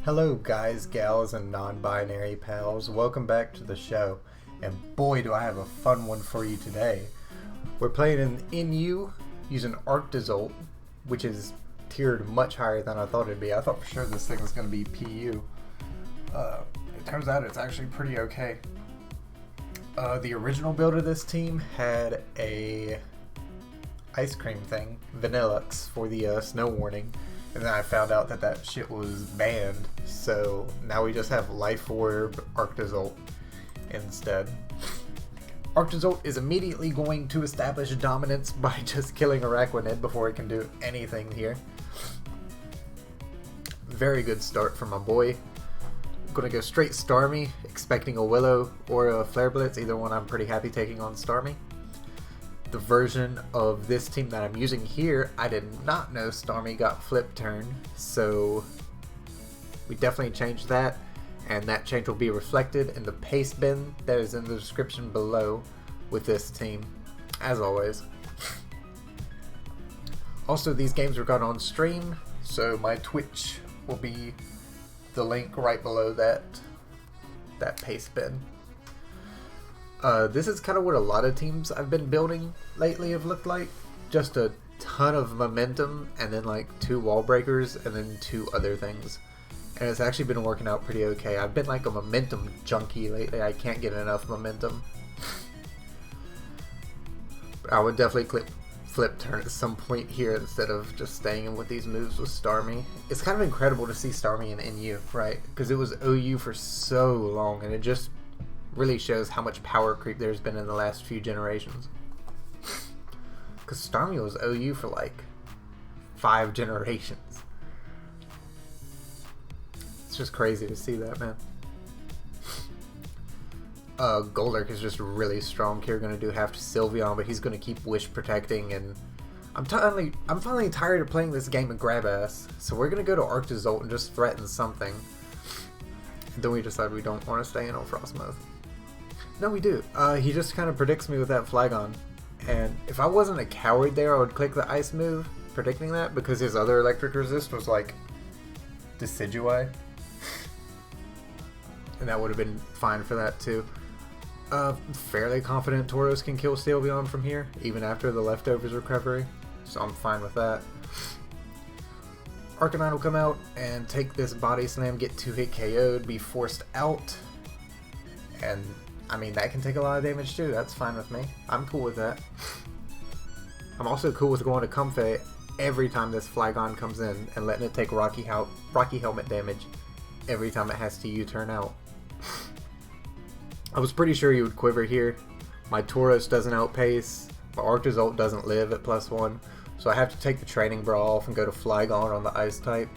Hello guys, gals, and non-binary pals. Welcome back to the show. And boy do I have a fun one for you today. We're playing an NU using Arctozolt, which is tiered much higher than I thought it'd be. I thought for sure this thing was going to be PU. It turns out it's actually pretty okay. The original build of this team had a ice cream thing, Vanillux, for the snow warning. And then I found out that shit was banned, so now we just have Life Orb Arctozolt instead. Arctozolt is immediately going to establish dominance by just killing Araquanid before it can do anything here. Very good start from my boy. I'm gonna go straight Starmie, expecting a Willow or a Flare Blitz, either one I'm pretty happy taking on Starmie. The version of this team that I'm using here, I did not know Starmie got flip turn, so we definitely changed that, and that change will be reflected in the paste bin that is in the description below with this team, as always. Also, these games were got on stream, so my Twitch will be the link right below that paste bin. This is kind of what a lot of teams I've been building lately have looked like. Just a ton of momentum, and then like 2 wall breakers, and then 2 other things. And it's actually been working out pretty okay. I've been like a momentum junkie lately. I can't get enough momentum. I would definitely flip turn at some point here instead of just staying in with these moves with Starmie. It's kind of incredible to see Starmie in NU, right? Because it was OU for so long, and it just really shows how much power creep there's been in the last few generations. Because Starmie was OU for like 5 generations. It's just crazy to see that, man. Golurk is just really strong here. Going to do half to Sylveon, but he's going to keep Wish protecting, and I'm finally tired of playing this game of grab ass. So we're going to go to Arctozolt and just threaten something. And then we decide we don't want to stay in on Frostmoth. No, we do. He just kind of predicts me with that Flygon. And if I wasn't a coward there, I would click the Ice move, predicting that, because his other electric resist was like Decidueye. And that would have been fine for that too. Fairly confident Tauros can kill Sylveon from here, even after the leftovers recovery. So I'm fine with that. Arcanine will come out and take this Body Slam, get 2-hit KO'd, be forced out. And I mean, that can take a lot of damage too. That's fine with me. I'm cool with that. I'm also cool with going to Comfey every time this Flygon comes in and letting it take Rocky Helmet damage every time it has to U-turn out. I was pretty sure he would Quiver here. My Tauros doesn't outpace. My Arctozolt doesn't live at +1. So I have to take the Training Bra off and go to Flygon on the Ice type.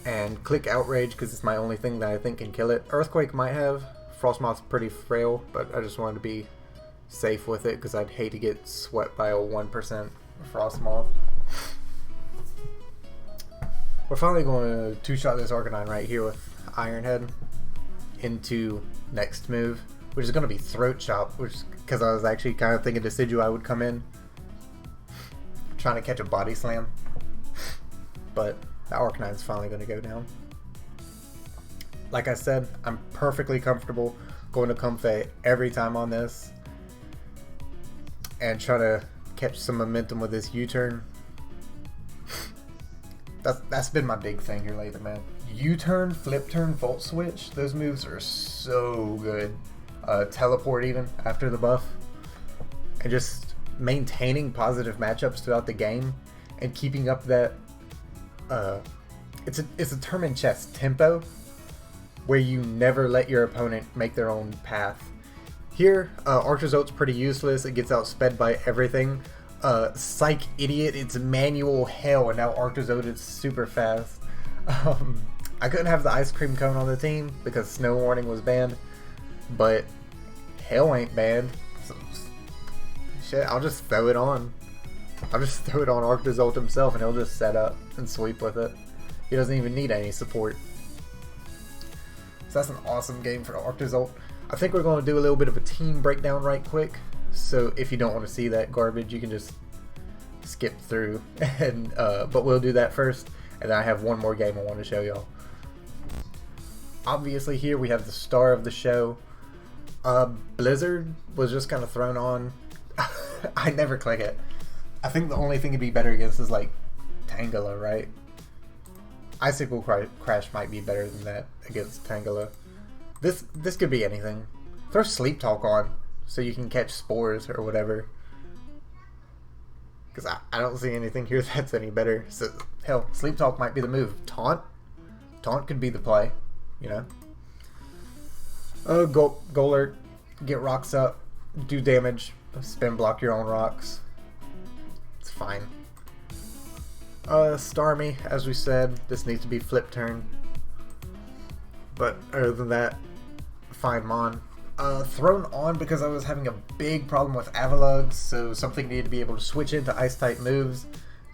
And click Outrage because it's my only thing that I think can kill it. Earthquake might have. Frostmoth's pretty frail, but I just wanted to be safe with it because I'd hate to get swept by a 1% Frostmoth. We're finally going to 2-shot this Arcanine right here with Iron Head into next move, which is going to be Throat Chop, which because I was actually kind of thinking Decidueye would come in, trying to catch a Body Slam, but the Arcanine's finally going to go down. Like I said, I'm perfectly comfortable going to Comfey every time on this and try to catch some momentum with this U-turn. That's been my big thing here lately, man. U-turn, flip turn, volt switch, those moves are so good. Teleport even after the buff. And just maintaining positive matchups throughout the game and keeping up that it's a term in chess, tempo, where you never let your opponent make their own path. Here, Arctozolt's pretty useless. It gets outsped by everything. Psych Idiot, it's manual hell, and now Arctozolt is super fast. I couldn't have the Ice Cream Cone on the team because Snow Warning was banned, but hell ain't banned. So, shit, I'll just throw it on. I'll just throw it on Arctozolt himself, and he'll just set up and sweep with it. He doesn't even need any support. So that's an awesome game for Arctozolt. I think we're going to do a little bit of a team breakdown right quick. So if you don't want to see that garbage, you can just skip through. And but we'll do that first. And then I have one more game I want to show y'all. Obviously here we have the star of the show. Blizzard was just kind of thrown on. I never click it. I think the only thing it'd be better against is like Tangela, right? Icicle Crash might be better than that against Tangela. This could be anything. Throw Sleep Talk on so you can catch spores or whatever. Because I don't see anything here that's any better. So hell, Sleep Talk might be the move. Taunt could be the play, you know. Golurk, get rocks up, do damage, spin block your own rocks. It's fine. Starmie, as we said, this needs to be flip turn. But other than that, fine Mon. Thrown on because I was having a big problem with Avalugg, so something needed to be able to switch into ice type moves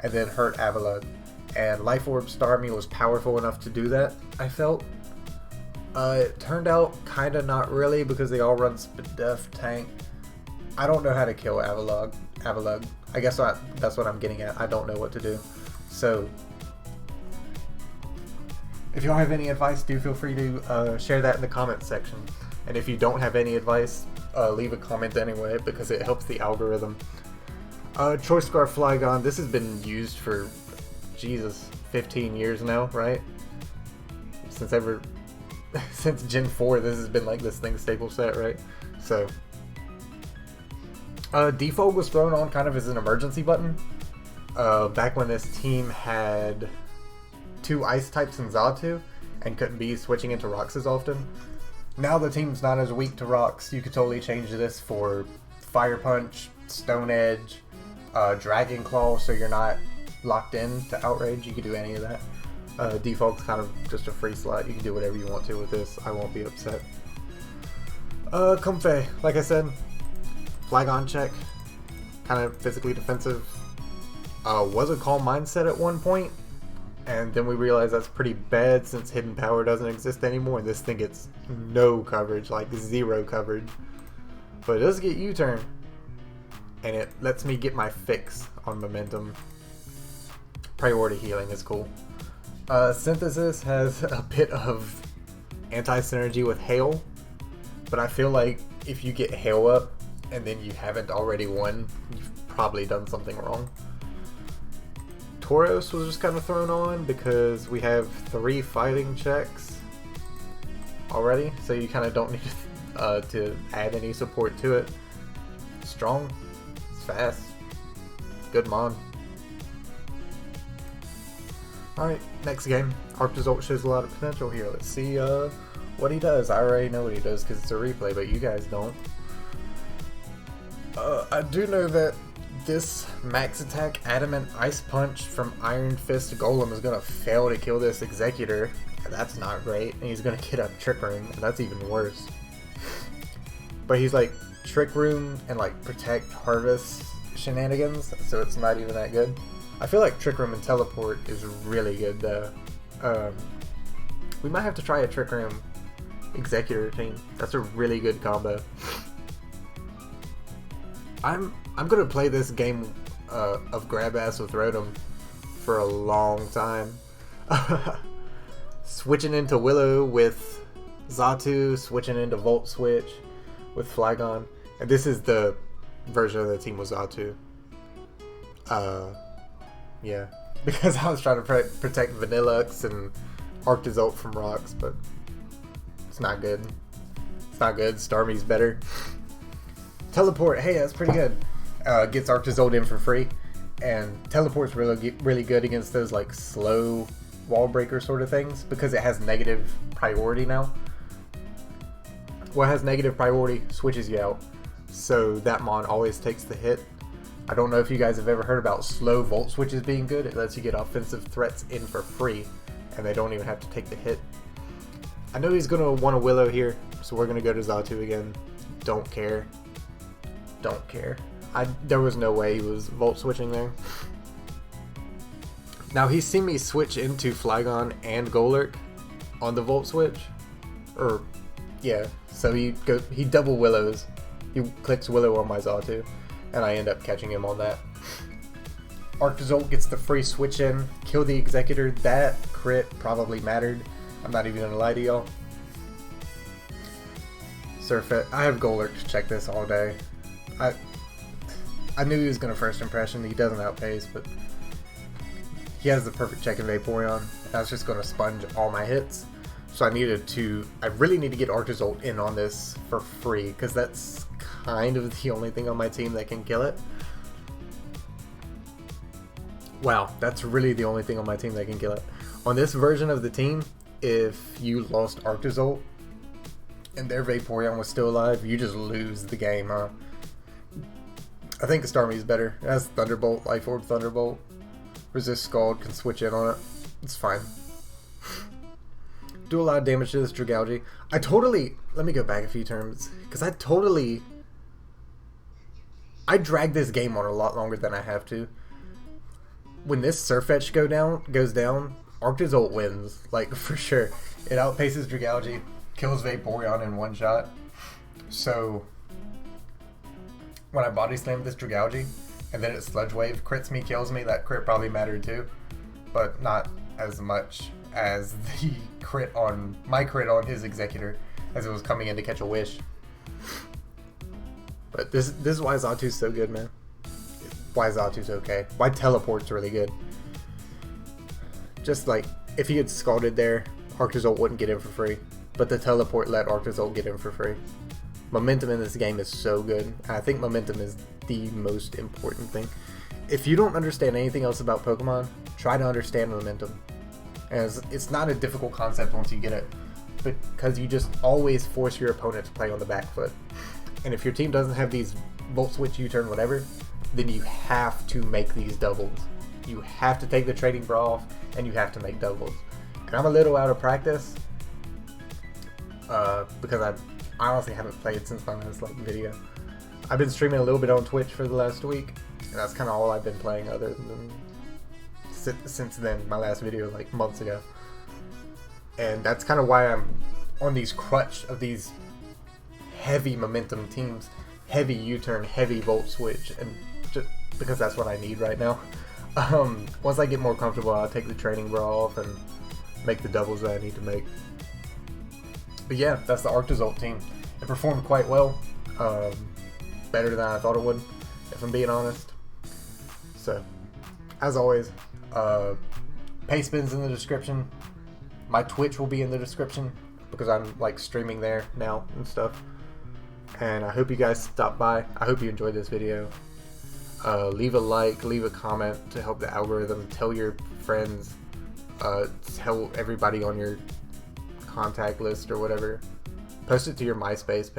and then hurt Avalugg. And Life Orb Starmie was powerful enough to do that, I felt. It turned out kinda not really because they all run Spadef tank. I don't know how to kill Avalugg. I guess that's what I'm getting at. I don't know what to do. So, if y'all have any advice, do feel free to share that in the comments section. And if you don't have any advice, leave a comment anyway because it helps the algorithm. Choice Scarf Flygon, this has been used for, Jesus, 15 years now, right? Since Gen 4, this has been like this thing staple set, right? So, Defog was thrown on kind of as an emergency button. Back when this team had 2 ice types in Xatu and couldn't be switching into rocks as often. Now the team's not as weak to rocks. You could totally change this for Fire Punch, Stone Edge, Dragon Claw, so you're not locked in to Outrage. You could do any of that. Defog's kind of just a free slot. You can do whatever you want to with this. I won't be upset. Comfey, like I said, Flygon check, kind of physically defensive. Was a Calm Mindset at one point, and then we realized that's pretty bad since Hidden Power doesn't exist anymore, and this thing gets no coverage, like 0 coverage. But it does get U-turn, and it lets me get my fix on momentum. Priority healing is cool. Synthesis has a bit of anti-synergy with Hail, but I feel like if you get Hail up and then you haven't already won, you've probably done something wrong. Tauros was just kind of thrown on because we have 3 fighting checks already, so you kind of don't need to add any support to it. Strong, it's fast, good Mon. Alright, next game. Arctozolt shows a lot of potential here. Let's see what he does. I already know what he does because it's a replay, but you guys don't. I do know that this max attack Adamant Ice Punch from Iron Fist Golem is going to fail to kill this Executor. That's not great. And he's going to get a Trick Room, and that's even worse. But he's like Trick Room and like Protect Harvest shenanigans, so it's not even that good. I feel like Trick Room and Teleport is really good though. We might have to try a Trick Room Executor team. That's a really good combo. I'm gonna play this game of Grab Ass with Rotom for a long time. Switching into Willow with Xatu, switching into Volt Switch with Flygon, and this is the version of the team with Xatu. Yeah, because I was trying to protect Vanillux and Arctozolt from rocks, but it's not good. It's not good. Starmie's better. Teleport, hey, that's pretty good. Gets Arctozolt in for free, and Teleport's really good against those like slow wall breaker sort of things because it has negative priority now. What has negative priority switches you out, so that Mon always takes the hit. I don't know if you guys have ever heard about slow Volt Switches being good. It lets you get offensive threats in for free, and they don't even have to take the hit. I know he's going to want a Willow here, so we're going to go to Xatu again. Don't care. Don't care. There was no way he was Volt Switching there. Now, he's seen me switch into Flygon and Golurk on the Volt Switch. Or, yeah, so he double Willows. He clicks Willow on my Xatu, and I end up catching him on that. Arctozolt gets the free switch in, kill the Executor. That crit probably mattered. I'm not even gonna lie to y'all. Surfeit. I have Golurk to check this all day. I knew he was gonna first impression. He doesn't outpace, but he has the perfect check in Vaporeon. I was just gonna sponge all my hits. So I really need to get Arctozolt in on this for free, because that's kind of the only thing on my team that can kill it. Wow, that's really the only thing on my team that can kill it. On this version of the team, if you lost Arctozolt and their Vaporeon was still alive, you just lose the game, huh? I think Starmie's better. It has Thunderbolt, Life Orb Thunderbolt. Resist Scald, can switch in on it. It's fine. Do a lot of damage to this Dragalge. Let me go back a few terms, because I dragged this game on a lot longer than I have to. When this Surfetch goes down, Arctozolt wins, like, for sure. It outpaces Dragalge, kills Vaporeon in one shot. So when I body slammed this Dragalge, and then it Sludge Wave crits me, kills me, that crit probably mattered too. But not as much as the my crit on his Executor, as it was coming in to catch a Wish. But this is why Xatu's so good, man. Why Xatu's okay. Why Teleport's really good. Just like, if he had Scalded there, Arctozolt wouldn't get in for free. But the Teleport let Arctozolt get in for free. Momentum in this game is so good. I think momentum is the most important thing. If you don't understand anything else about Pokemon, try to understand momentum. As it's not a difficult concept once you get it, because you just always force your opponent to play on the back foot. And if your team doesn't have these Volt Switch, U-turn, whatever, then you have to make these doubles. You have to take the Trading Bra off, and you have to make doubles. And I'm a little out of practice, because I honestly haven't played since my last video. I've been streaming a little bit on Twitch for the last week, and that's kind of all I've been playing other than since then, my last video like months ago. And that's kind of why I'm on these crutch of these heavy momentum teams, heavy U-turn, heavy Volt Switch, and just because that's what I need right now. Once I get more comfortable, I'll take the Training Bra off and make the doubles that I need to make. But yeah, that's the Arctozolt team. It performed quite well, better than I thought it would, if I'm being honest. So, as always, Payspin's in the description. My Twitch will be in the description, because I'm like streaming there now and stuff. And I hope you guys stop by. I hope you enjoyed this video. Leave a like, leave a comment to help the algorithm. Tell your friends, tell everybody on your contact list or whatever. Post it to your MySpace page.